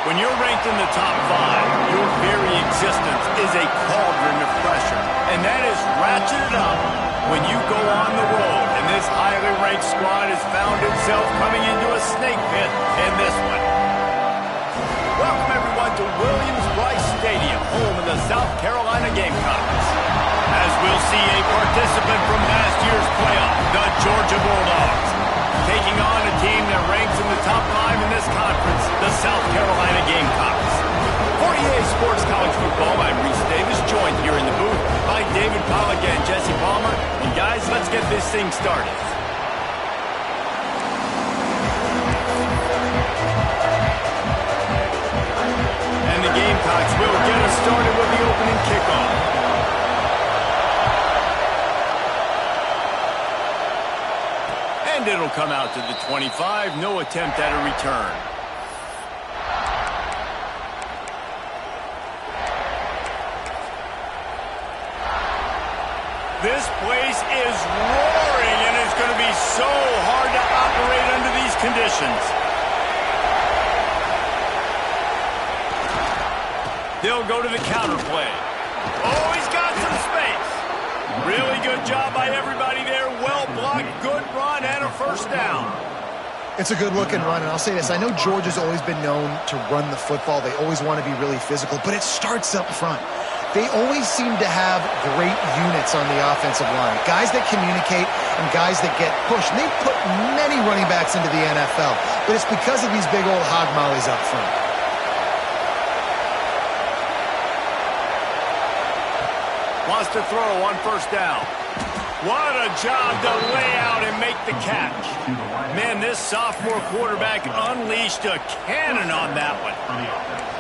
When you're ranked in the top 5, your very existence is a cauldron of pressure. And that is ratcheted up when you go on the road. And this highly ranked squad has found itself coming into a snake pit in this one. Welcome, everyone, to Williams-Brice Stadium, home of the South Carolina Gamecocks. As we'll see a participant from last year's playoff, the Georgia Bulldogs, taking on a team that ranks in the top 5 in this conference, the South Carolina Gamecocks. For EA Sports College Football, I'm Reese Davis, joined here in the booth by David Pollack and Jesse Palmer. And guys, let's get this thing started. And the Gamecocks will get us started with the opening kickoff. And it'll come out to the 25. No attempt at a return. This place is roaring, and it's going to be so hard to operate under these conditions. They'll go to the counter play. Oh, he's got some space. Really good job by everybody there. Well blocked, good run, and a first down. It's a good-looking run, and I'll say this. I know Georgia's always been known to run the football. They always want to be really physical, but it starts up front. They always seem to have great units on the offensive line. Guys that communicate and guys that get pushed. And they've put many running backs into the NFL, but it's because of these big old hog mollies up front. Wants to throw on first down. What a job to lay out and make the catch. Man, this sophomore quarterback unleashed a cannon on that one.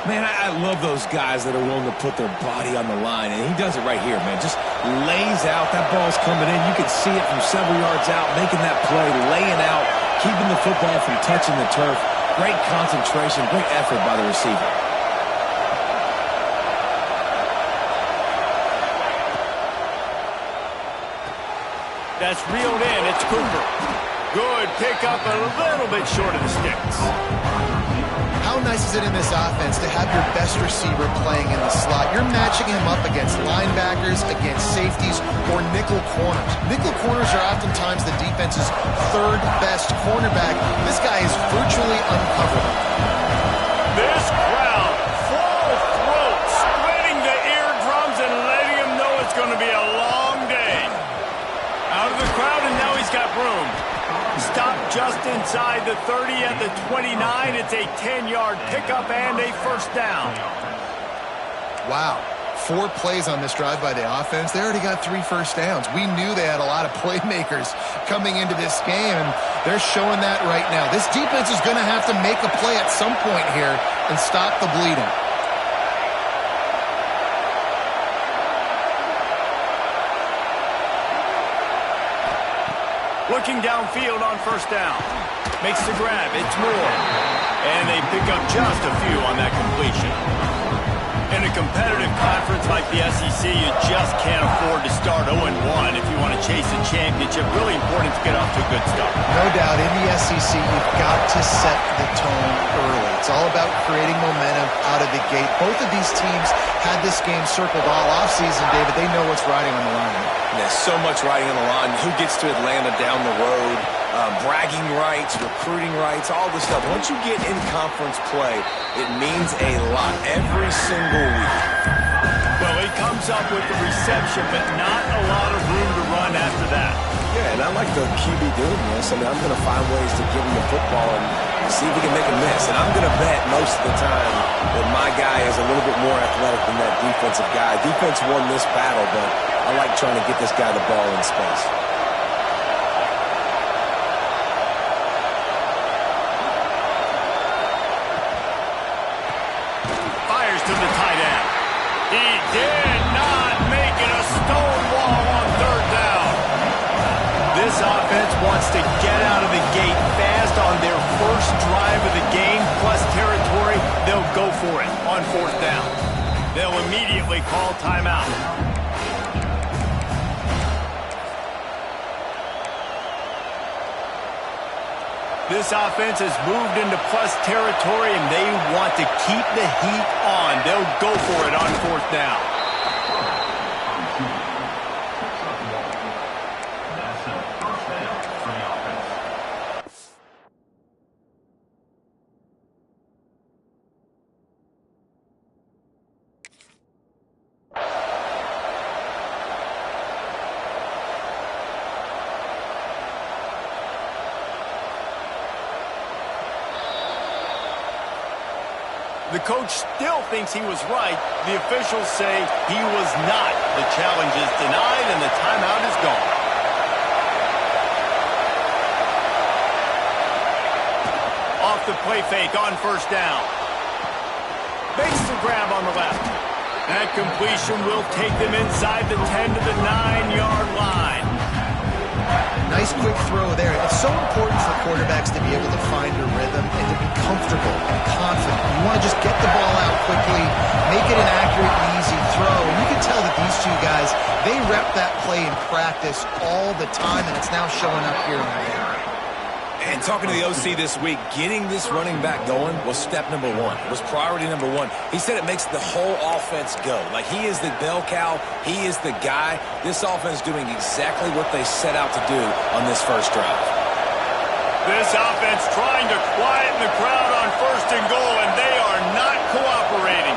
Man, I love those guys that are willing to put their body on the line, and he does it right here, man. Just lays out. That ball's coming in. You can see it from several yards out, making that play, laying out, keeping the football from touching the turf. Great concentration, great effort by the receiver. That's reeled in. It's Cooper. Good pickup, a little bit short of the sticks. How nice is it in this offense to have your best receiver playing in the slot? You're matching him up against linebackers, against safeties, or nickel corners. Nickel corners are oftentimes the defense's third best cornerback. This guy is virtually uncoverable. This crowd, full throat, spreading the eardrums and letting him know it's going to be a long day. Out of the crowd, and now he's got room. Stop just inside the 30 at the 29. It's a 10-yard pickup and a first down. Wow. 4 plays on this drive by the offense. They already got 3 first downs. We knew they had a lot of playmakers coming into this game, and they're showing that right now. This defense is going to have to make a play at some point here and stop the bleeding. Looking downfield on first down. Makes the grab. It's Moore. And they pick up just a few on that completion. In a competitive conference like the SEC, you just can't afford to start 0-1 if you want to chase a championship. Really important to get off to a good start. No doubt, in the SEC, you've got to set the tone early. It's all about creating momentum out of the gate. Both of these teams had this game circled all offseason, David. They know what's riding on the line. There's so much riding on the line. Who gets to Atlanta down the road? Bragging rights, recruiting rights, all this stuff. Once you get in conference play, it means a lot every single week. Well, he comes up with the reception, but not a lot of room to run after that. Yeah, and I like the QB doing this. I mean, I'm going to find ways to give him the football and see if he can make a miss. And I'm going to bet most of the time that my guy is a little bit more athletic than that defensive guy. Defense won this battle, but I like trying to get this guy the ball in space. Fires to the tight end. He did not make it a stonewall on third down. This offense wants to get out of the gate fast on their first drive of the game, plus territory. They'll go for it on fourth down. They'll immediately call timeout. This offense has moved into plus territory, and they want to keep the heat on. They'll go for it on fourth down. The coach still thinks he was right. The officials say he was not. The challenge is denied, and the timeout is gone. Off the play fake on first down. Makes the grab on the left. That completion will take them inside the 10 to the 9-yard line. Nice quick throw there. It's so important for quarterbacks to be able to find a rhythm and to be comfortable and confident. You want to just get the ball out quickly, make it an accurate and easy throw. And you can tell that these two guys, they rep that play in practice all the time, and it's now showing up here in the game. And talking to the OC this week, getting this running back going was step number one. It was priority number one. He said it makes the whole offense go. Like, he is the bell cow. He is the guy. This offense doing exactly what they set out to do on this first drive. This offense trying to quieten the crowd on first and goal, and they are not cooperating.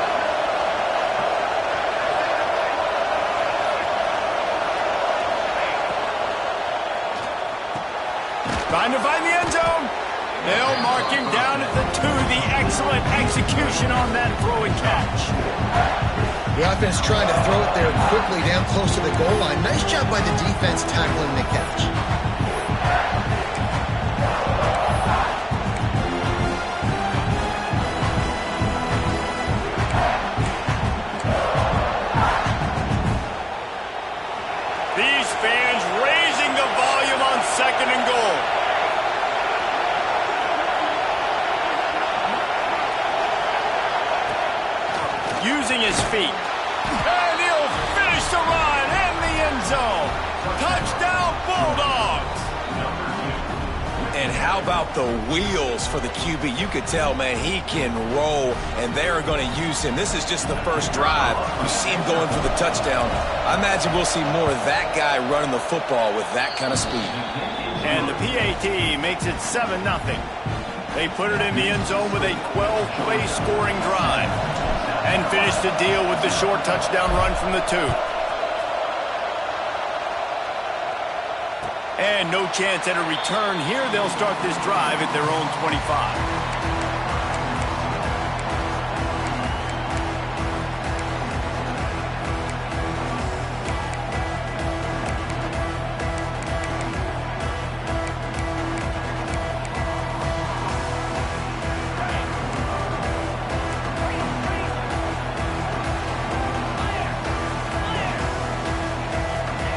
Trying to find the end zone. They'll mark him down at the 2. The excellent execution on that throw and catch. The offense trying to throw it there quickly down close to the goal line. Nice job by the defense tackling the catch. These fans raising the volume on second and goal. Using his feet. And he'll finish the run in the end zone. Touchdown, Bulldogs. And how about the wheels for the QB? You could tell, man, he can roll, and they're going to use him. This is just the first drive. You see him going for the touchdown. I imagine we'll see more of that guy running the football with that kind of speed. And the PAT makes it 7-0. They put it in the end zone with a 12-play scoring drive. And finish the deal with the short touchdown run from the 2. And no chance at a return here. They'll start this drive at their own 25.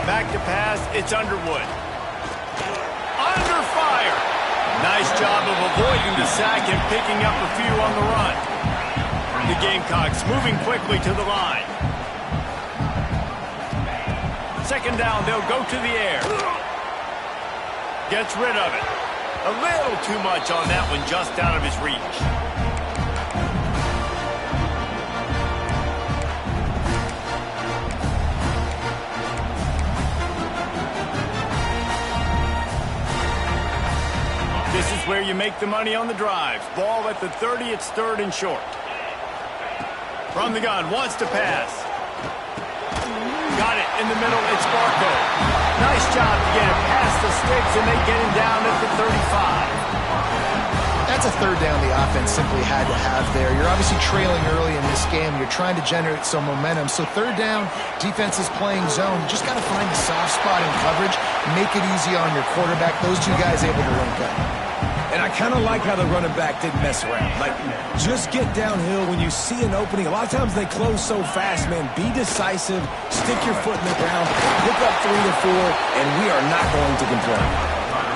Back to pass, it's Underwood. Under fire. Nice job of avoiding the sack and picking up a few on the run. The Gamecocks moving quickly to the line. Second down, they'll go to the air. Gets rid of it. A little too much on that one, just out of his reach. This is where you make the money on the drives. Ball at the 30, it's third and short. From the gun, wants to pass. Got it in the middle, it's Barco. Nice job to get it past the sticks, and they get him down at the 35. That's a third down the offense simply had to have there. You're obviously trailing early in this game. You're trying to generate some momentum. So third down, defense is playing zone. You just got to find the soft spot in coverage, make it easy on your quarterback. Those two guys able to link up. And I kind of like how the running back didn't mess around. Like, just get downhill when you see an opening. A lot of times they close so fast, man. Be decisive, stick your foot in the ground, pick up 3 to 4, and we are not going to complain.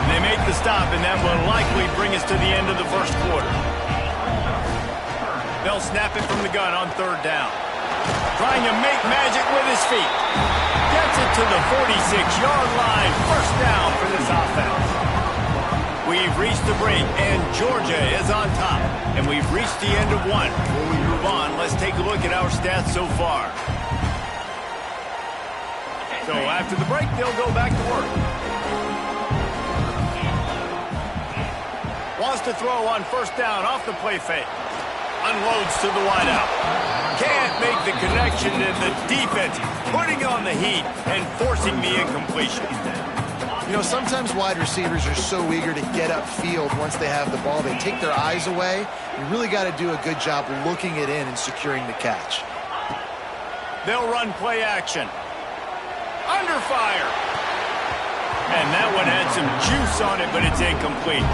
They make the stop, and that will likely bring us to the end of the first quarter. They'll snap it from the gun on third down. Trying to make magic with his feet. Gets it to the 46-yard line. First down for this offense. We've reached the break, and Georgia is on top. And we've reached the end of one. Before we move on, let's take a look at our stats so far. So after the break, they'll go back to work. Wants to throw on first down off the play fake. Unloads to the wideout. Can't make the connection, and the defense putting on the heat and forcing the incompletion. You know, sometimes wide receivers are so eager to get upfield once they have the ball. They take their eyes away. You really got to do a good job looking it in and securing the catch. They'll run play action. Under fire. And that one had some juice on it, but it's incomplete.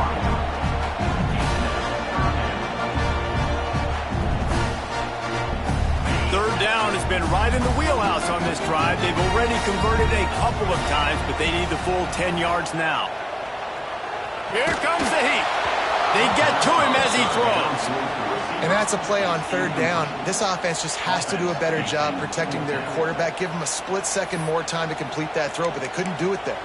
Third down has been right in the wheelhouse on this drive. They've already converted a couple of times, but they need the full 10 yards now. Here comes the heat. They get to him as he throws. And that's a play on third down. This offense just has to do a better job protecting their quarterback. Give him a split second more time to complete that throw, but they couldn't do it there.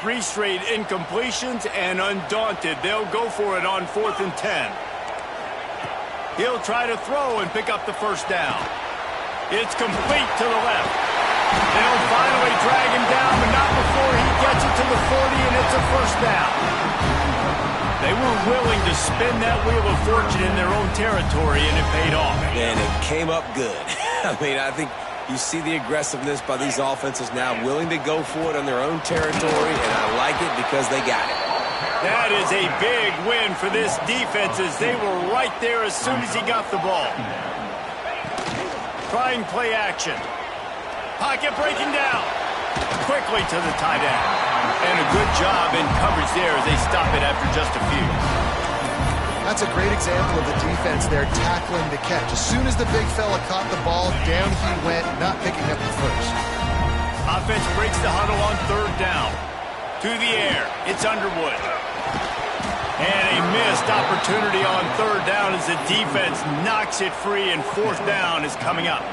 Three straight incompletions, and undaunted, they'll go for it on 4th and 10. He'll try to throw and pick up the first down. It's complete to the left. They'll finally drag him down, but not before he gets it to the 40, and it's a first down. They were willing to spin that wheel of fortune in their own territory, and it paid off. And it came up good. I mean, I think you see the aggressiveness by these offenses now, willing to go for it on their own territory, and I like it because they got it. That is a big win for this defense as they were right there as soon as he got the ball. Trying play action. Pocket breaking down. Quickly to the tight end. And a good job in coverage there as they stop it after just a few. That's a great example of the defense there tackling the catch. As soon as the big fella caught the ball, down he went, not picking up the first. Offense breaks the huddle on third down. To the air, it's Underwood. And a missed opportunity on third down as the defense knocks it free, and fourth down is coming up.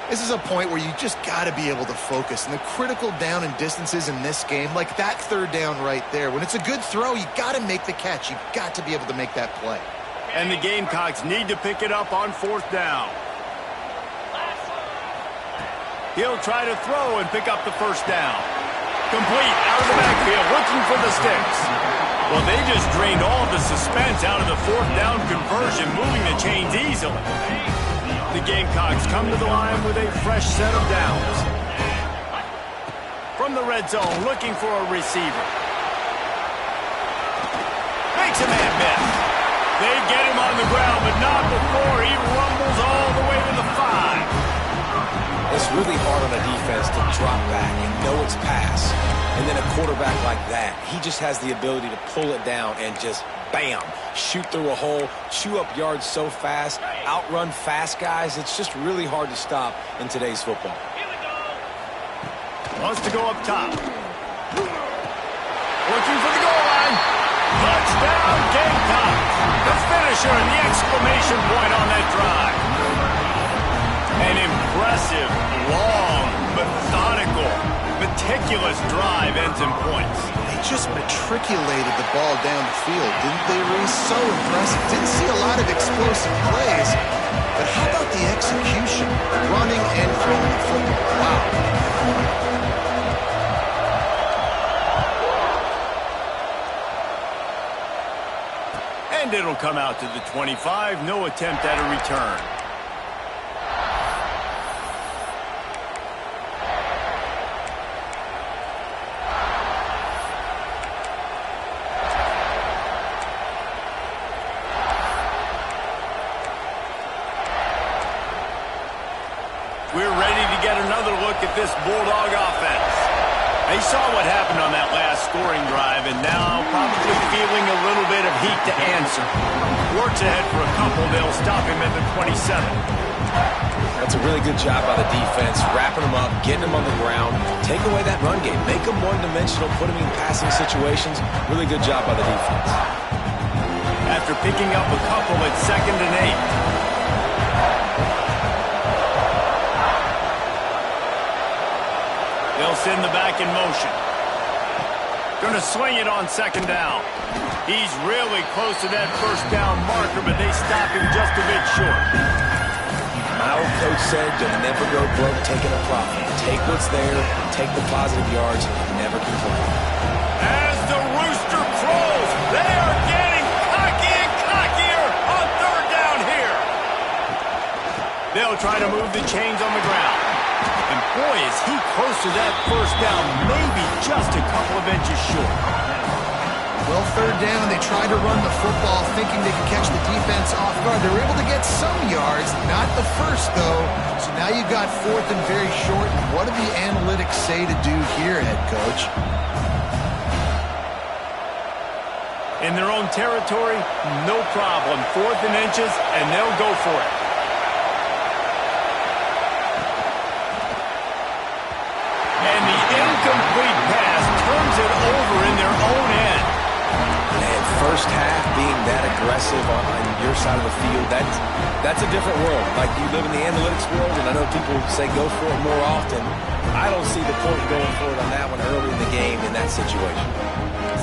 This is a point where you just got to be able to focus. And the critical down and distances in this game, like that third down right there, when it's a good throw, you got to make the catch. You got to be able to make that play. And the Gamecocks need to pick it up on fourth down. He'll try to throw and pick up the first down. Complete out of the backfield, looking for the sticks. Well, they just drained all the suspense out of the fourth down conversion, moving the chains easily. The Gamecocks come to the line with a fresh set of downs. From the red zone, looking for a receiver. Makes a man miss. They get him on the ground, but not before he rumbles all the way to the 5. It's really hard on a defense to drop back and know it's pass. And then a quarterback like that, he just has the ability to pull it down and just, bam, shoot through a hole, chew up yards so fast, outrun fast guys. It's just really hard to stop in today's football. Wants to go up top. Looking for the goal line. Touchdown, Gamecocks. The finisher and the exclamation point on that drive. An impressive, long, methodical, meticulous drive ends in points. They just matriculated the ball down the field, didn't they, Reese? So impressive. Didn't see a lot of explosive plays, but how about the execution? Running and throwing the football. Wow. And it'll come out to the 25. No attempt at a return. We're ready to get another look at this Bulldog offense. They saw what happened on that last scoring drive, and now probably feeling a little bit of heat to answer. Works ahead for a couple. They'll stop him at the 27. That's a really good job by the defense, wrapping them up, getting them on the ground, take away that run game, make them one-dimensional, put them in passing situations. Really good job by the defense. After picking up a couple at 2nd and 8. They'll send the back in motion. Going to swing it on second down. He's really close to that first down marker, but they stop him just a bit short. My old coach said you'll never go broke taking a profit. Take what's there, take the positive yards, never complain. As the rooster crows, they are getting cocky and cockier on third down here. They'll try to move the chains on the ground. And boy, is he close to that first down, maybe just a couple of inches short. Well, third down, they tried to run the football thinking they could catch the defense off guard. They were able to get some yards, not the first, though. So now you've got fourth and very short. And what do the analytics say to do here, head coach? In their own territory, no problem. Fourth and inches, and they'll go for it. And the incomplete pass turns it over in their own end. Man, first half being that aggressive on your side of the field, that's a different world. Like, you live in the analytics world, and I know people say go for it more often. I don't see the point going for it on that one early in the game in that situation.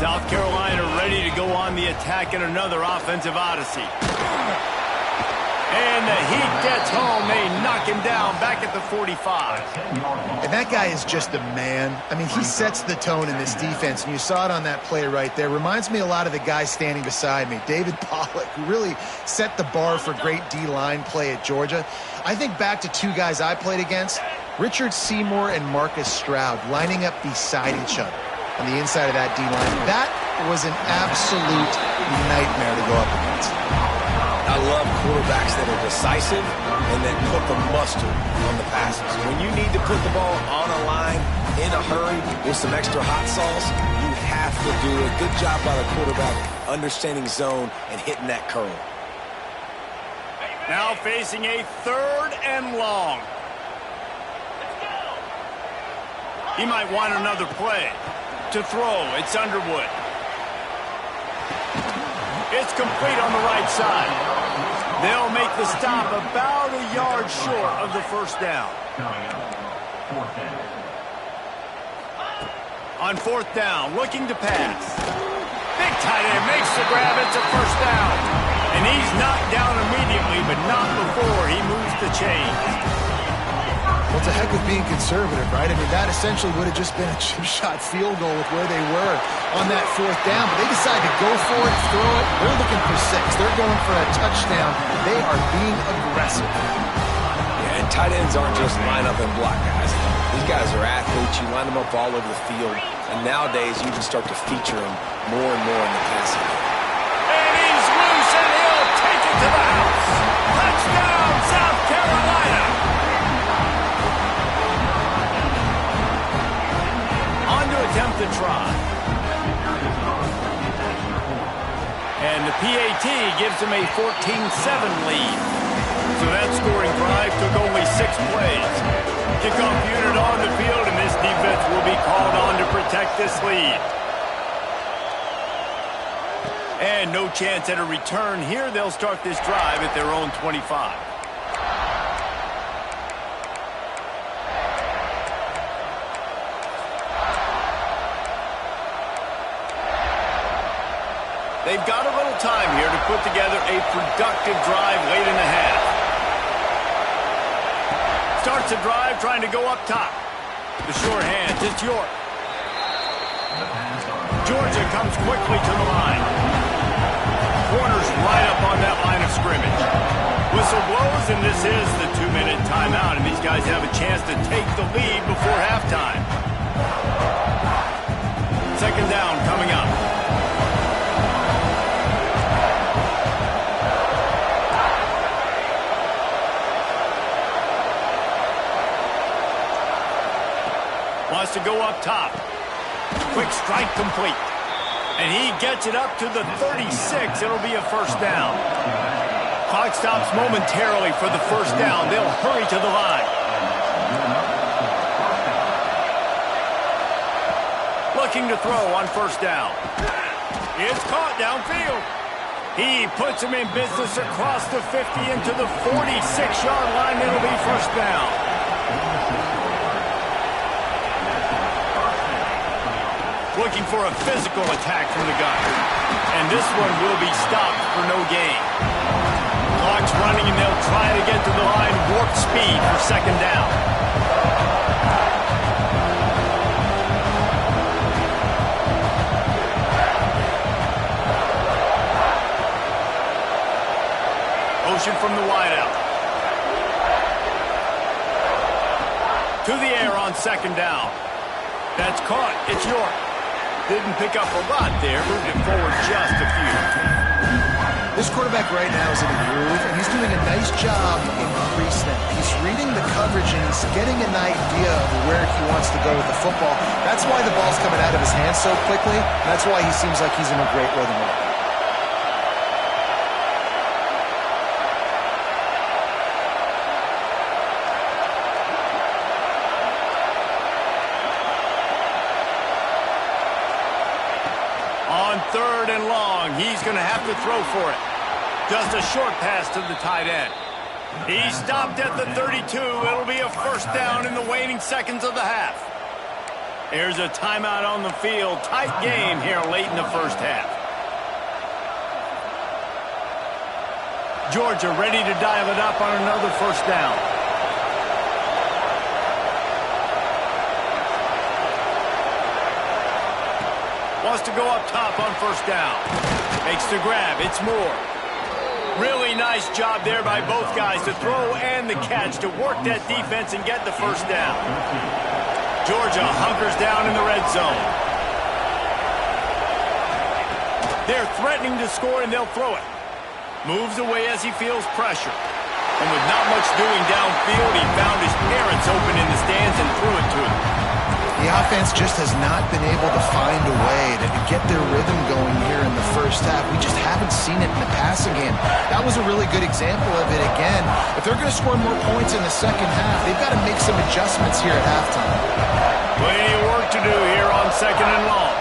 South Carolina ready to go on the attack in another offensive odyssey. And the heat gets home. They knock him down back at the 45. And that guy is just a man. I mean, he sets the tone in this defense, and you saw it on that play right there. Reminds me a lot of the guy standing beside me, David Pollock, who really set the bar for great D-line play at Georgia. I think back to two guys I played against, Richard Seymour and Marcus Stroud, lining up beside each other on the inside of that D-line. That was an absolute nightmare to go up against. I love quarterbacks that are decisive and that put the mustard on the passes. When you need to put the ball on a line in a hurry with some extra hot sauce, you have to do it. Good job by the quarterback understanding zone and hitting that curl. Now facing a third and long. He might want another play. To throw, it's Underwood. It's complete on the right side. They'll make the stop about a yard short of the first down. On fourth down, looking to pass. Big tight end makes the grab. It's a first down. And he's knocked down immediately, but not before he moves the chains. Well, it's a heck of being conservative, right? I mean, that essentially would have just been a chip shot field goal with where they were on that fourth down. But they decided to go for it, throw it. They're looking for 6. They're going for a touchdown. They are being aggressive. Yeah, and tight ends aren't just line up and block guys. These guys are athletes. You line them up all over the field. And nowadays, you can start to feature them more and more in the passing game. And he's loose, and he'll take it to the house. Touchdown, South Carolina. Attempt to try. And the PAT gives him a 14-7 lead. So that scoring drive took only 6 plays. Kickoff unit on the field, and this defense will be called on to protect this lead. And no chance at a return here. They'll start this drive at their own 25. They've got a little time here to put together a productive drive late in the half. Starts the drive trying to go up top. The short hands, it's York. Georgia comes quickly to the line. Corners right up on that line of scrimmage. Whistle blows, and this is the 2-minute timeout, and these guys have a chance to take the lead before halftime. Second down coming up. Wants to go up top. Quick strike complete. And he gets it up to the 36. It'll be a first down. Clock stops momentarily for the first down. They'll hurry to the line. Looking to throw on first down. It's caught downfield. He puts him in business across the 50 into the 46-yard line. It'll be first down. Looking for a physical attack from the gun. And this one will be stopped for no gain. Clock's running, and they'll try to get to the line warp speed for second down. Motion from the wideout. To the air on second down. That's caught. It's York. Didn't pick up a lot there. Moved it forward just a few. This quarterback right now is in a groove, and he's doing a nice job in pre-snap. He's reading the coverage, and he's getting an idea of where he wants to go with the football. That's why the ball's coming out of his hands so quickly. That's why he seems like he's in a great rhythm right now. On third and long, he's going to have to throw for it. Just a short pass to the tight end. He stopped at the 32. It'll be a first down in the waning seconds of the half. There's a timeout on the field. Tight game here late in the first half. Georgia ready to dial it up on another first down. Wants to go up top on first down. Makes the grab. It's Moore. Really nice job there by both guys to throw and the catch to work that defense and get the first down. Georgia hunkers down in the red zone. They're threatening to score, and they'll throw it. Moves away as he feels pressure. And with not much doing downfield, he found his parents open in the stands and threw it to him. The offense just has not been able to find a way to get their rhythm going here in the first half. We just haven't seen it in the passing game. That was a really good example of it again. If they're going to score more points in the second half, they've got to make some adjustments here at halftime. Plenty of work to do here on second and long.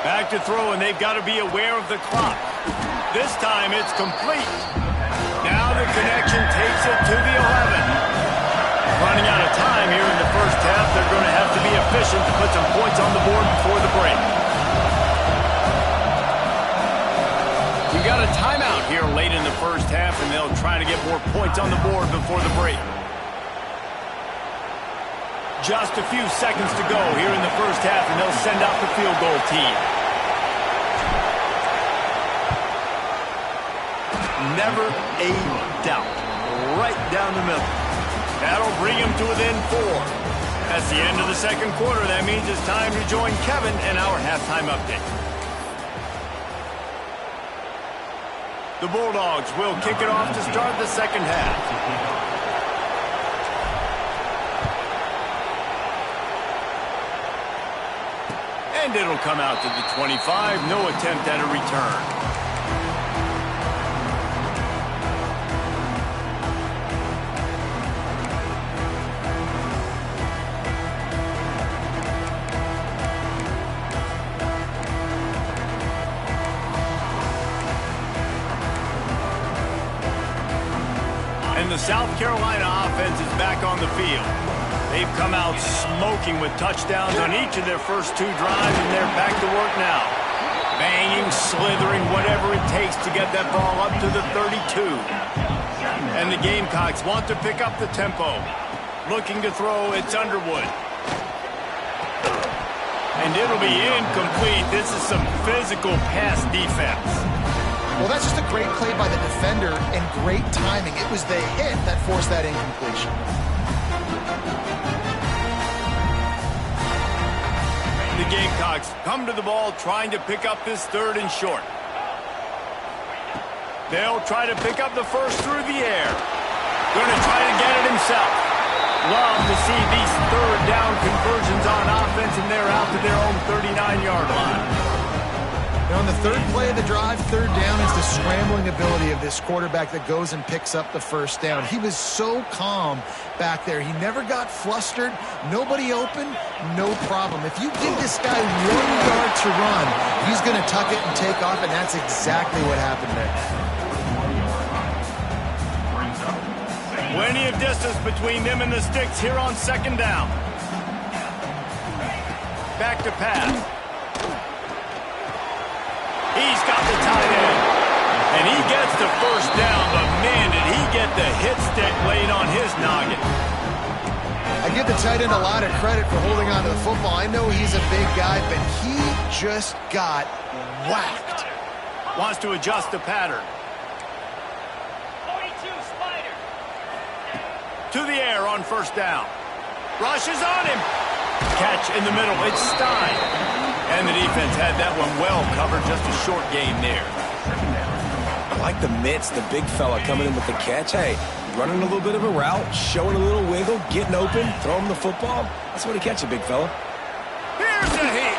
Back to throw, and they've got to be aware of the clock. This time it's complete. Now the connection takes it to the 11. Running out of time here in the first half. They're going to have to be efficient to put some points on the board before the break. You got a timeout here late in the first half, and they'll try to get more points on the board before the break. Just a few seconds to go here in the first half, and they'll send out the field goal team. Never a doubt. Right down the middle. That'll bring him to within 4. That's the end of the second quarter. That means it's time to join Kevin and our halftime update. The Bulldogs will kick it off to start the second half. And it'll come out to the 25. No attempt at a return. And the South Carolina offense is back on the field. They've come out smoking with touchdowns on each of their first 2 drives, and they're back to work now. Banging, slithering, whatever it takes to get that ball up to the 32. And the Gamecocks want to pick up the tempo. Looking to throw, it's Underwood. And it'll be incomplete. This is some physical pass defense. Well, that's just a great play by the defender and great timing. It was the hit that forced that incompletion. The Gamecocks come to the ball trying to pick up this third and short. They'll try to pick up the first through the air. Going to try to get it himself. Love to see these third down conversions on offense, and they're out to their own 39-yard line. On the third play of the drive, third down is the scrambling ability of this quarterback that goes and picks up the first down. He was so calm back there. He never got flustered. Nobody open, no problem. If you give this guy 1 yard to run, he's going to tuck it and take off, and that's exactly what happened there. Plenty of distance between them and the sticks here on second down. Back to pass. He's got the tight end. And he gets the first down, but man, did he get the hit stick laid on his noggin. I give the tight end a lot of credit for holding on to the football. I know he's a big guy, but he just got whacked. Wants to adjust the pattern. 42 Spider. To the air on first down. Rushes on him. Catch in the middle. It's Stein. And the defense had that one well covered. Just a short gain there. I like the mitts, the big fella coming in with the catch. Hey, running a little bit of a route, showing a little wiggle, getting open, throwing the football. That's what he catches, big fella. Here's a hit.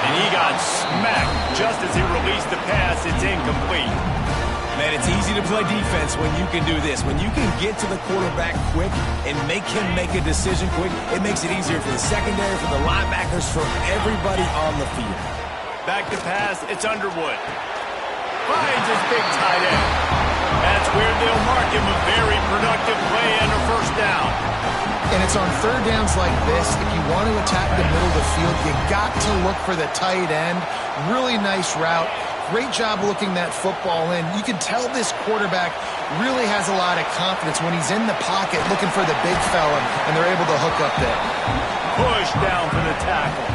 And he got smacked just as he released the pass. It's incomplete. Man, it's easy to play defense when you can do this. When you can get to the quarterback quick and make him make a decision quick, it makes it easier for the secondary, for the linebackers, for everybody on the field. Back to pass. It's Underwood. Finds his big tight end. That's where they'll mark him a very productive play and a first down. And it's on third downs like this. If you want to attack the middle of the field, you got to look for the tight end. Really nice route. Great job looking that football in. You can tell this quarterback really has a lot of confidence when he's in the pocket looking for the big fella, and they're able to hook up there. Push down for the tackle.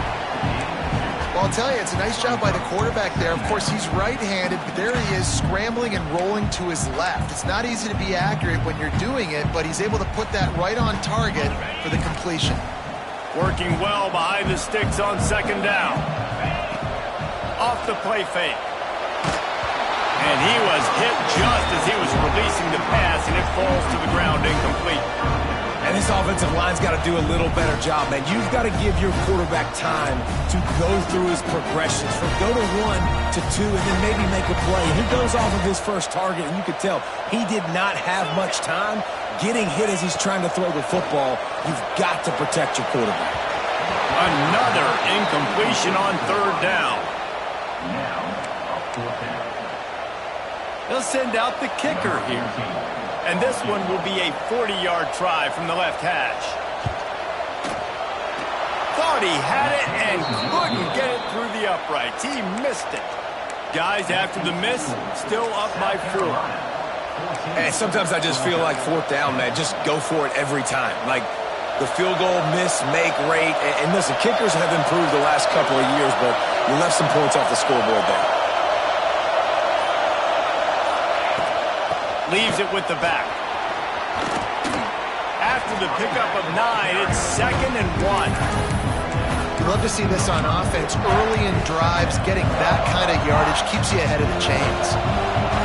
Well, I'll tell you, it's a nice job by the quarterback there. Of course, he's right-handed, but there he is scrambling and rolling to his left. It's not easy to be accurate when you're doing it, but he's able to put that right on target for the completion. Working well behind the sticks on second down. Off the play fake. And he was hit just as he was releasing the pass, and it falls to the ground incomplete. And this offensive line's got to do a little better job, man. You've got to give your quarterback time to go through his progressions, from go to 1 to 2, and then maybe make a play. And he goes off of his first target, and you could tell he did not have much time getting hit as he's trying to throw the football. You've got to protect your quarterback. Another incompletion on third down. They'll send out the kicker here. And this one will be a 40-yard try from the left hash. Thought he had it and couldn't get it through the uprights. He missed it. Guys, after the miss, still up by 4. Hey, sometimes I just feel like fourth down, man. Just go for it every time. Like the field goal miss, make rate. And listen, kickers have improved the last couple of years, but you left some points off the scoreboard there. Leaves it with the back. After the pickup of 9, it's 2nd and 1. You love to see this on offense. Early in drives, getting that kind of yardage keeps you ahead of the chains.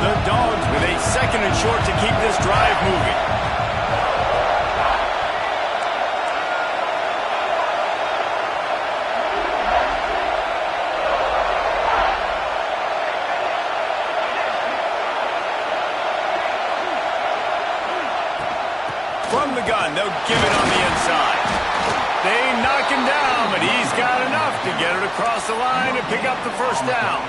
The Dogs with a 2nd and short to keep this drive moving. From the gun, they'll give it on the inside. They knock him down, but he's got enough to get it across the line and pick up the first down.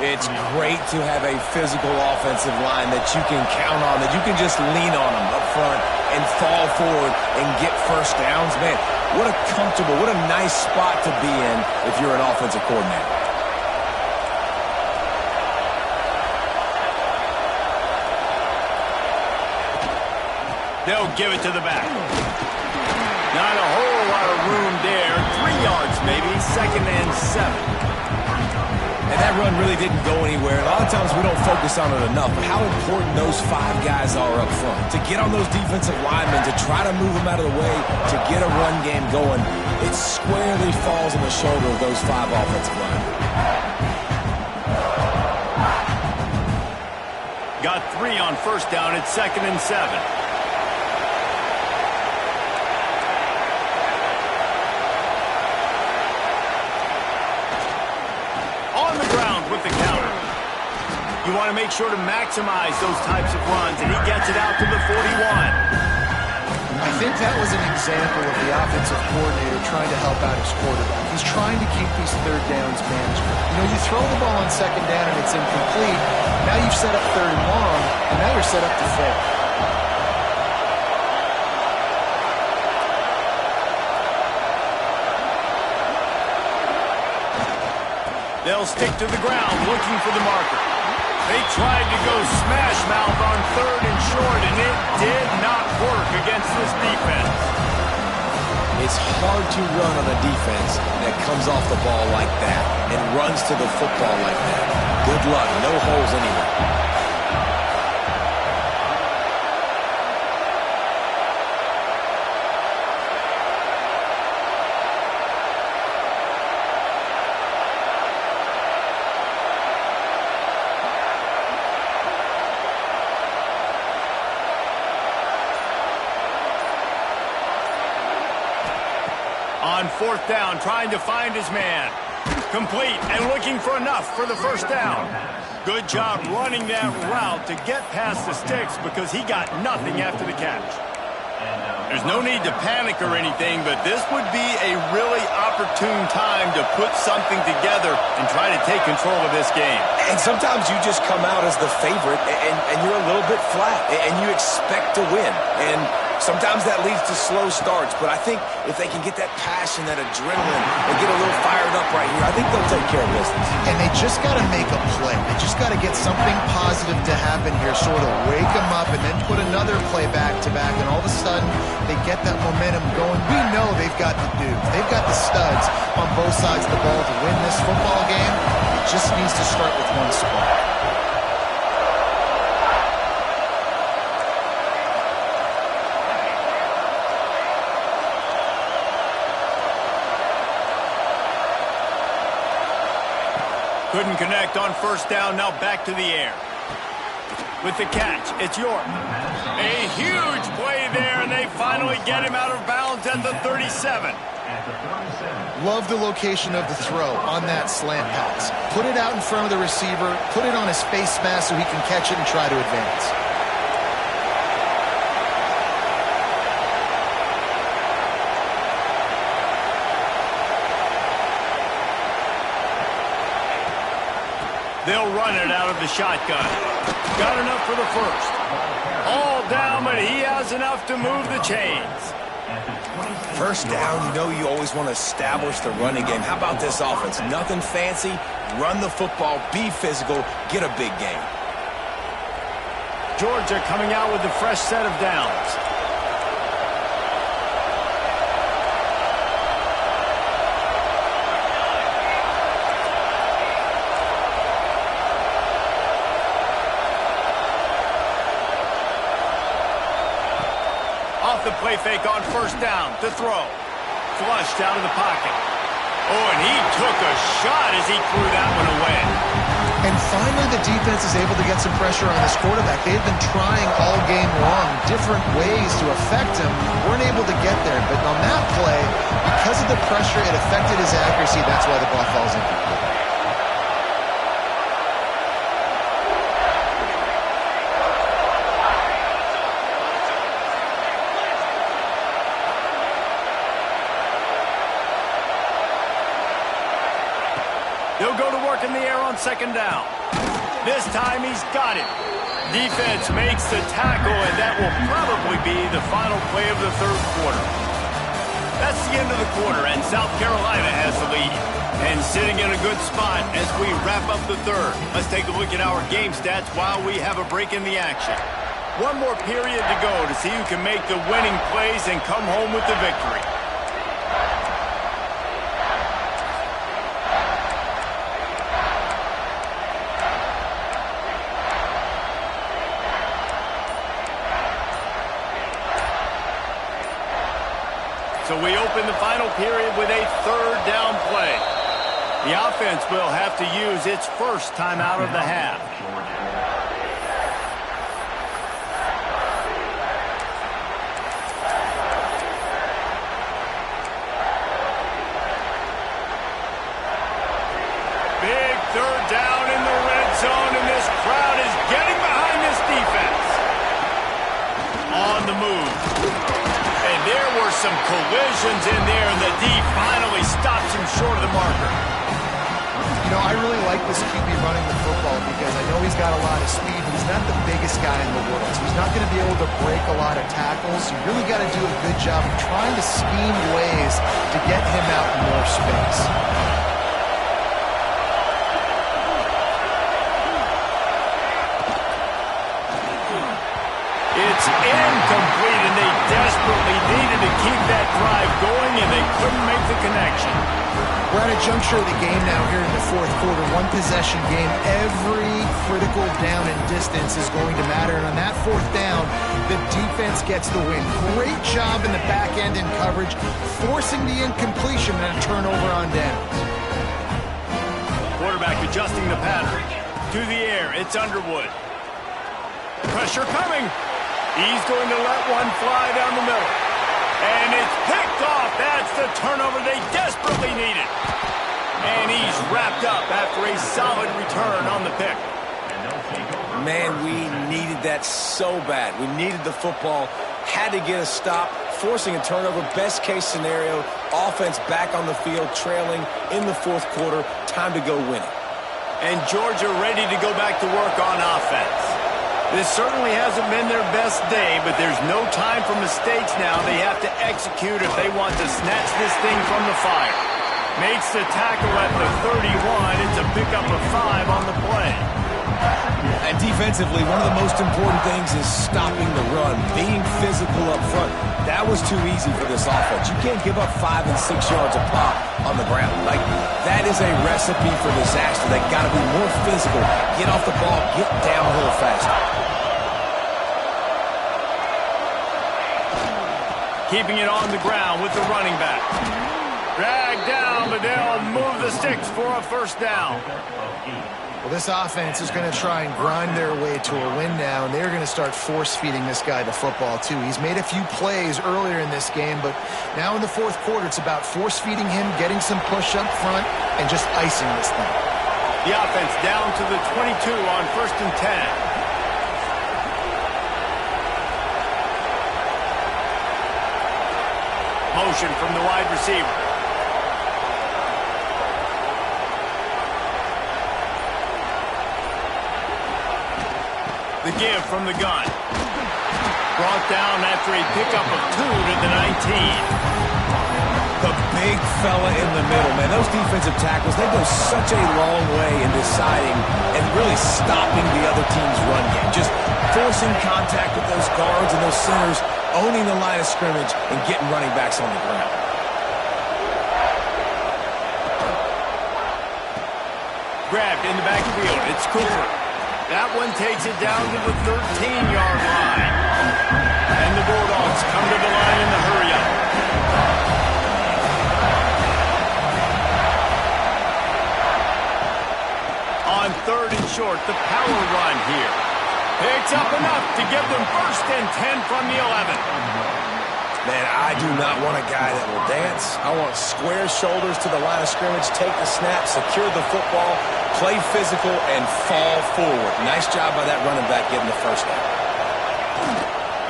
It's great to have a physical offensive line that you can count on, that you can just lean on them up front and fall forward and get first downs. Man, what a comfortable, what a nice spot to be in if you're an offensive coordinator. They'll give it to the back. Not a whole lot of room there. 3 yards maybe, 2nd and 7. And that run really didn't go anywhere. A lot of times we don't focus on it enough, but how important those 5 guys are up front. To get on those defensive linemen, to try to move them out of the way, to get a run game going, it squarely falls on the shoulder of those 5 offensive linemen. Got 3 on first down at 2nd and 7. With the counter. You want to make sure to maximize those types of runs, and he gets it out to the 41. I think that was an example of the offensive coordinator trying to help out his quarterback. He's trying to keep these third downs manageable. You know, you throw the ball on second down and it's incomplete. Now you've set up 3rd and long, and now you're set up to fail. they'll stick to the ground looking for the marker. They tried to go smash mouth on 3rd and short, and it did not work against this defense. It's hard to run on a defense that comes off the ball like that and runs to the football like that. Good luck. No holes anywhere. On 4th down, trying to find his man. Complete and looking for enough for the 1st down. Good job running that route to get past the sticks because he got nothing after the catch. There's no need to panic or anything, but this would be a really opportune time to put something together and try to take control of this game. And sometimes you just come out as the favorite and you're a little bit flat and you expect to win. And sometimes that leads to slow starts, but I think if they can get that passion, that adrenaline, and get a little fired up right here, I think they'll take care of business. And they just got to make a play. They just got to get something positive to happen here, sort of wake them up, and then put another play back-to-back, and all of a sudden they get that momentum going. We know they've got the dudes. They've got the studs on both sides of the ball to win this football game. It just needs to start with one spark. Couldn't connect on 1st down, now back to the air. With the catch, it's York. A huge play there, and they finally get him out of bounds at the 37. Love the location of the throw on that slant pass. Put it out in front of the receiver, put it on his face mask so he can catch it and try to advance. They'll run it out of the shotgun. Got enough for the 1st. All down, but he has enough to move the chains. 1st down, you know you always want to establish the running game. How about this offense? Nothing fancy. Run the football, be physical, get a big game. Georgia coming out with a fresh set of downs. Off the play fake on 1st down to throw. Flushed out of the pocket. Oh, and he took a shot as he threw that one away. And finally the defense is able to get some pressure on this quarterback. They've been trying all game long different ways to affect him. Weren't able to get there. But on that play, because of the pressure, it affected his accuracy. That's why the ball falls incomplete. He'll go to work in the air on 2nd down. This time he's got it. Defense makes the tackle, and that will probably be the final play of the 3rd quarter. That's the end of the quarter, and South Carolina has the lead. And sitting in a good spot as we wrap up the 3rd. Let's take a look at our game stats while we have a break in the action. One more period to go to see who can make the winning plays and come home with the victory. So we open the final period with a 3rd down play. The offense will have to use its 1st timeout of the half. Big 3rd down in the red zone, and this crowd is getting behind this defense. On the move. And there were some collisions in there, and the D finally stops him short of the marker. You know, I really like this QB running the football because I know he's got a lot of speed, but he's not the biggest guy in the world. So he's not going to be able to break a lot of tackles. You really got to do a good job of trying to scheme ways to get him out in more space. It's incomplete, and they desperately needed to keep that drive going, and they couldn't make the connection. We're at a juncture of the game now here in the fourth quarter. One possession game. Every critical down and distance is going to matter. And on that fourth down, the defense gets the win. Great job in the back end in coverage, forcing the incompletion and a turnover on downs. Quarterback adjusting the pattern. To the air, it's Underwood. Pressure coming. He's going to let one fly down the middle. And it's picked off. That's the turnover they desperately needed. And he's wrapped up after a solid return on the pick. Man, we needed that so bad. We needed the football, had to get a stop, forcing a turnover. Best case scenario, offense back on the field, trailing in the fourth quarter. Time to go win it. And Georgia ready to go back to work on offense. This certainly hasn't been their best day, but there's no time for mistakes now. They have to execute if they want to snatch this thing from the fire. Makes the tackle at the 31. It's a pickup of 5 on the play. And defensively, one of the most important things is stopping the run, being physical up front. That was too easy for this offense. You can't give up 5 and 6 yards a pop on the ground. Like, that is a recipe for disaster. They got to be more physical, get off the ball, get downhill faster. Keeping it on the ground with the running back. Dragged down, but they'll move the sticks for a first down. Well, this offense is going to try and grind their way to a win now, and they're going to start force-feeding this guy the football, too. He's made a few plays earlier in this game, but now in the fourth quarter, it's about force-feeding him, getting some push up front, and just icing this thing. The offense down to the 22 on 1st and 10. Motion from the wide receiver. The give from the gun. Brought down after a pickup of 2 to the 19. The big fella in the middle, man. Those defensive tackles, they go such a long way in deciding and really stopping the other team's run game. Just forcing contact with those guards and those centers, owning the line of scrimmage, and getting running backs on the ground. Grabbed in the backfield. It's Cooper. That one takes it down to the 13-yard line. And the Bulldogs come to the line in the hurry-up. On 3rd and short, the power run here. Picks up enough to give them 1st and 10 from the 11. Man, I do not want a guy that will dance. I want square shoulders to the line of scrimmage, take the snap, secure the football, play physical, and fall forward. Nice job by that running back getting the first down.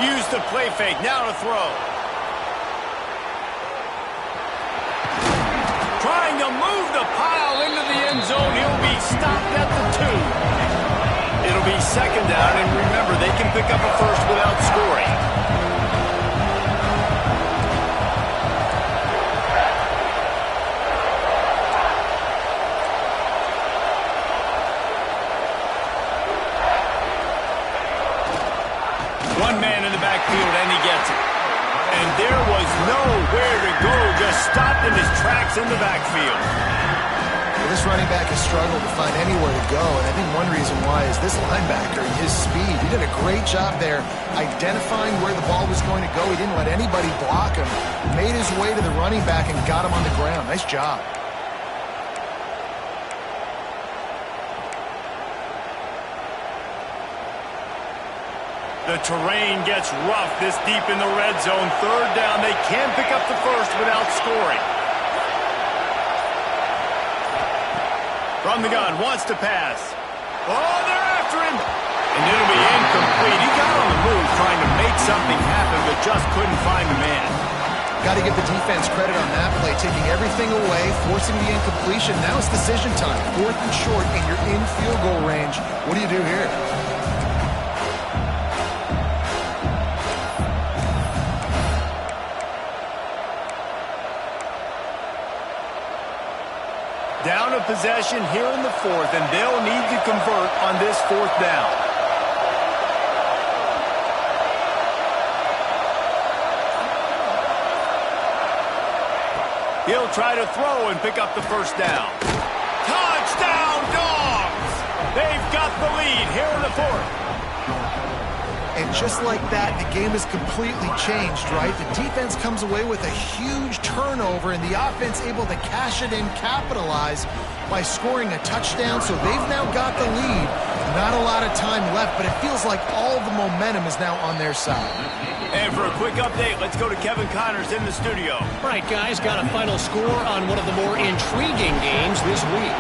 Use the play fake. Now to throw. Trying to move the pile into the end zone. He'll be stopped at the 2. It'll be 2nd down, and remember, they can pick up a first without scoring. One man in the backfield, and he gets it. And there was nowhere to go, just stopped in his tracks in the backfield. Well, this running back has struggled to find anywhere to go, and I think one reason why is this linebacker and his speed. He did a great job there identifying where the ball was going to go. He didn't let anybody block him. Made his way to the running back and got him on the ground. Nice job. The terrain gets rough this deep in the red zone. 3rd down. They can pick up the first without scoring. From the gun, wants to pass. Oh, they're after him. And it'll be incomplete. He got on the move trying to make something happen, but just couldn't find the man. Got to give the defense credit on that play, taking everything away, forcing the incompletion. Now it's decision time. 4th and short, and you're in field goal range. What do you do here? Down a possession here in the 4th, and they'll need to convert on this 4th down. He'll try to throw and pick up the first down. Touchdown, Dogs! They've got the lead here in the fourth. And just like that, the game is completely changed, right? The defense comes away with a huge turnover, and the offense able to cash it in, capitalize by scoring a touchdown. So they've now got the lead. Not a lot of time left, but it feels like all the momentum is now on their side. And for a quick update, let's go to Kevin Connors in the studio. All right, guys, got a final score on one of the more intriguing games this week.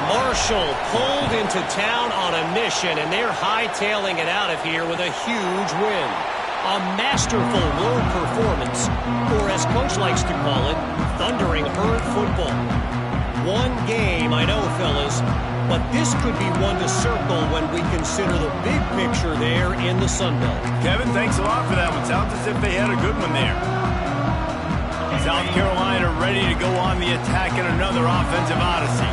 Marshall pulled into town on a mission, and they're hightailing it out of here with a huge win. A masterful road performance, or as Coach likes to call it, thundering herd football. One game, I know, fellas, but this could be one to circle when we consider the big picture there in the Sun Belt. Kevin, thanks a lot for that one. Sounds as if they had a good one there. South Carolina ready to go on the attack in another offensive odyssey.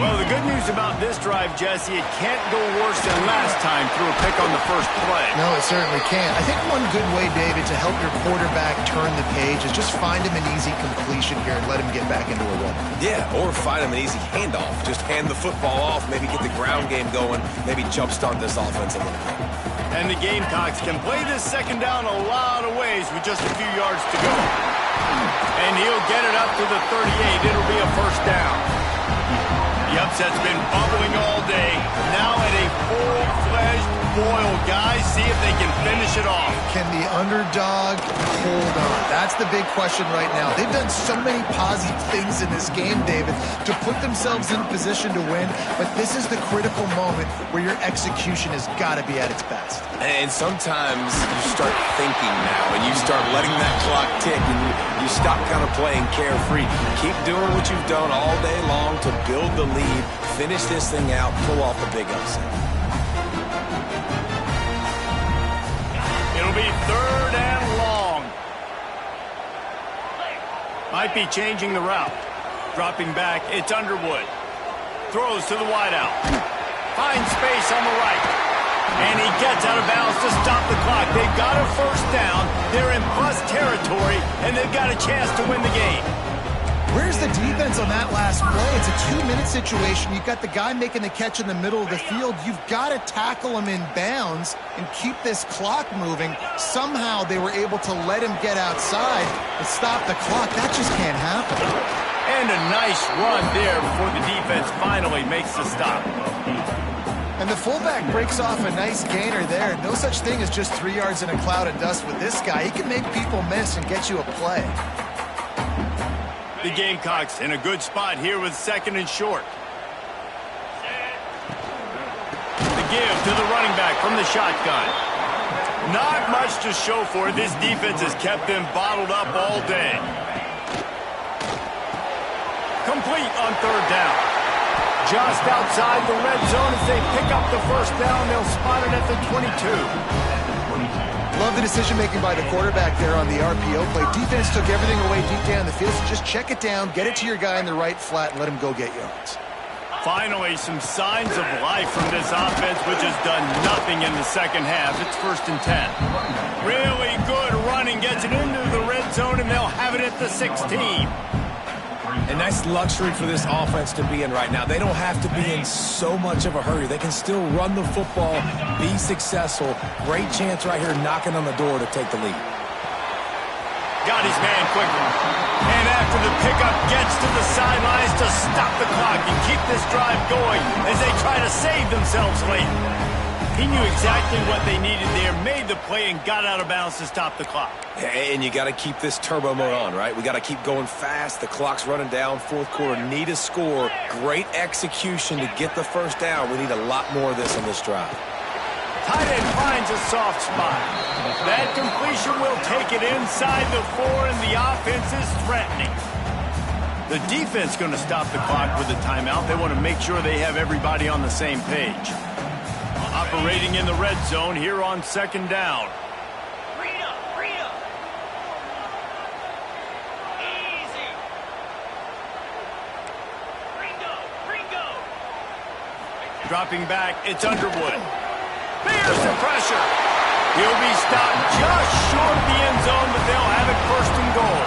Well, the good news about this drive, Jesse, it can't go worse than last time through a pick on the first play. No, it certainly can't. I think one good way, David, to help your quarterback turn the page is just find him an easy completion here and let him get back into a run. Yeah, or find him an easy handoff. Just hand the football off, maybe get the ground game going, maybe jumpstart this offense a little bit. And the Gamecocks can play this second down a lot of ways with just a few yards to go. And he'll get it up to the 38. It'll be a first down. The upset's been bubbling all day. Now at a full-fledged boil, guys. See if they can finish it off. Can the underdog hold on? That's the big question right now. They've done so many positive things in this game, David, to put themselves in position to win. But this is the critical moment where your execution has got to be at its best. And sometimes you start thinking now, and you start letting that clock tick, and you stop kind of playing carefree. Keep doing what you've done all day long to build the lead, finish this thing out, pull off the big upset. It'll be third and long. Might be changing the route. Dropping back, it's Underwood. Throws to the wideout. Finds space on the right. And he gets out of bounds to stop the clock. They've got a first down. They're in plus territory, and they've got a chance to win the game. Where's the defense on that last play? It's a 2-minute situation. You've got the guy making the catch in the middle of the field. You've got to tackle him in bounds and keep this clock moving. Somehow they were able to let him get outside and stop the clock. That just can't happen. And a nice run there before the defense finally makes the stop. And the fullback breaks off a nice gainer there. No such thing as just 3 yards in a cloud of dust with this guy. He can make people miss and get you a play. The Gamecocks in a good spot here with second and short. The give to the running back from the shotgun. Not much to show for it. This defense has kept them bottled up all day. Complete on third down. Just outside the red zone as they pick up the first down. They'll spot it at the 22. Love the decision-making by the quarterback there on the RPO play. Defense took everything away deep down the field, so just check it down, get it to your guy in the right flat, and let him go get yards. Finally, some signs of life from this offense, which has done nothing in the second half. It's 1st and 10. Really good running, gets it into the red zone, and they'll have it at the 16. And that's luxury for this offense to be in right now. They don't have to be in so much of a hurry. They can still run the football, be successful. Great chance right here knocking on the door to take the lead. Got his man quickly. And after the pickup, gets to the sidelines to stop the clock and keep this drive going as they try to save themselves late. He knew exactly what they needed there, made the play, and got out of bounds to stop the clock. And you got to keep this turbo mode on, right? We got to keep going fast. The clock's running down. Fourth quarter, need a score. Great execution to get the first down. We need a lot more of this on this drive. Tight end finds a soft spot. That completion will take it inside the 4, and the offense is threatening. The defense going to stop the clock with a timeout. They want to make sure they have everybody on the same page. Operating in the red zone here on second down. Easy. Dropping back, it's Underwood. Bears the pressure. He'll be stopped just short of the end zone, but they'll have it 1st and goal.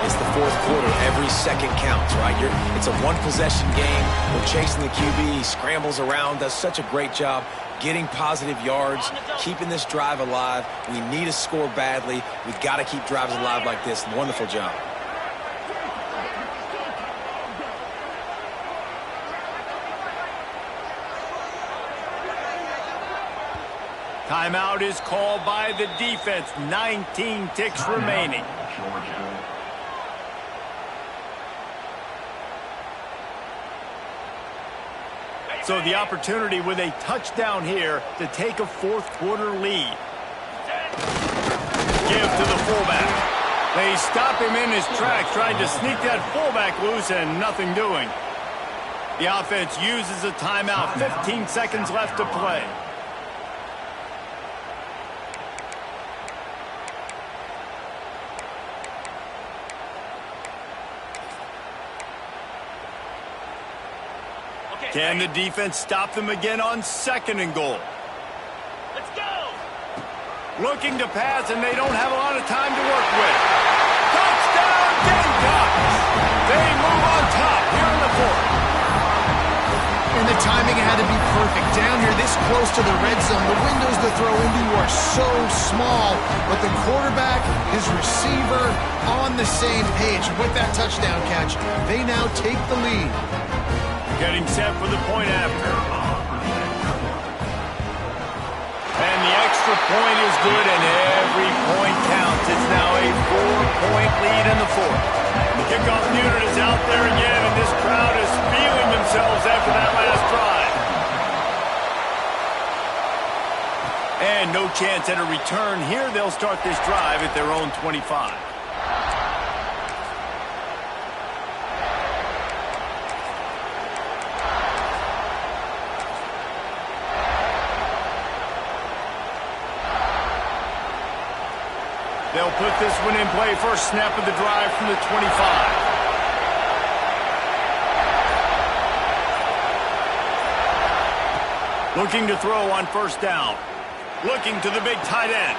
It's the fourth quarter, every second counts, right? It's a one-possession game. We're chasing the QB. He scrambles around, does such a great job getting positive yards, keeping this drive alive. We need to score badly. We've got to keep drives alive like this. Wonderful job. Timeout is called by the defense. 19 ticks remaining. So the opportunity with a touchdown here to take a fourth quarter lead. Give to the fullback. They stop him in his tracks, trying to sneak that fullback loose and nothing doing. The offense uses a timeout. 15 seconds left to play. Can the defense stop them again on 2nd and goal? Let's go! Looking to pass, and they don't have a lot of time to work with. Touchdown, Gamecocks! They move on top here in the fourth. And the timing had to be perfect. Down here this close to the red zone, the windows to throw into are so small, but the quarterback, his receiver, on the same page. With that touchdown catch, they now take the lead. Getting set for the point after. And the extra point is good, and every point counts. It's now a 4-point lead in the fourth. The kickoff unit is out there again, and this crowd is feeling themselves after that last drive. And no chance at a return here. They'll start this drive at their own 25. They'll put this one in play. First snap of the drive from the 25. Looking to throw on 1st down. Looking to the big tight end.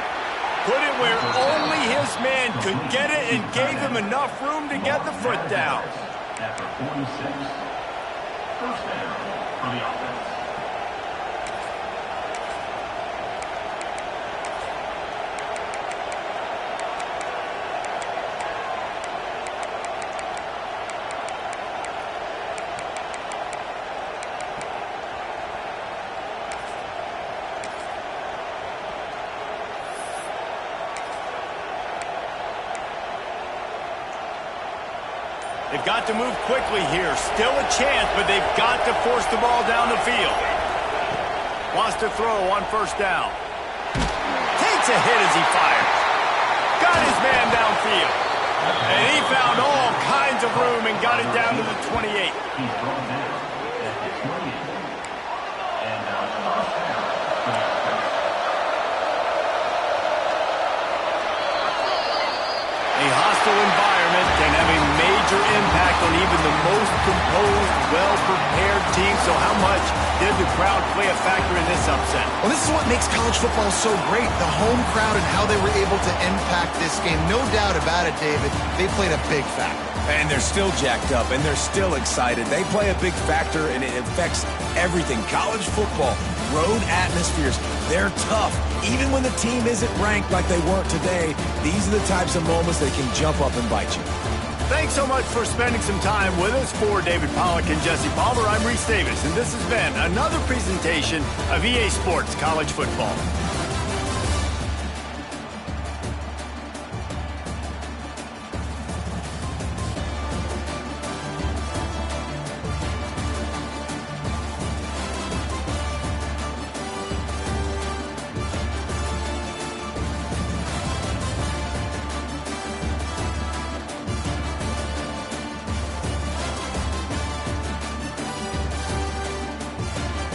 Put it where only his man could get it and gave him enough room to get the foot down. After 46, 1st down for the offense. They've got to move quickly here. Still a chance, but they've got to force the ball down the field. Wants to throw on 1st down. Takes a hit as he fires. Got his man downfield. And he found all kinds of room and got it down to the 28. He's brought down at the 28. And now it's first down for the offense. A hostile environment can have a major impact on even the most composed, well-prepared team. So how much did the crowd play a factor in this upset? Well, this is what makes college football so great, the home crowd and how they were able to impact this game. No doubt about it, David. They played a big factor. And they're still jacked up, and they're still excited. They play a big factor, and it affects everything. College football, road atmospheres, they're tough. Even when the team isn't ranked like they weren't today, these are the types of moments that can jump up and bite you. Thanks so much for spending some time with us. For David Pollack and Jesse Palmer, I'm Reese Davis, and this has been another presentation of EA Sports College Football.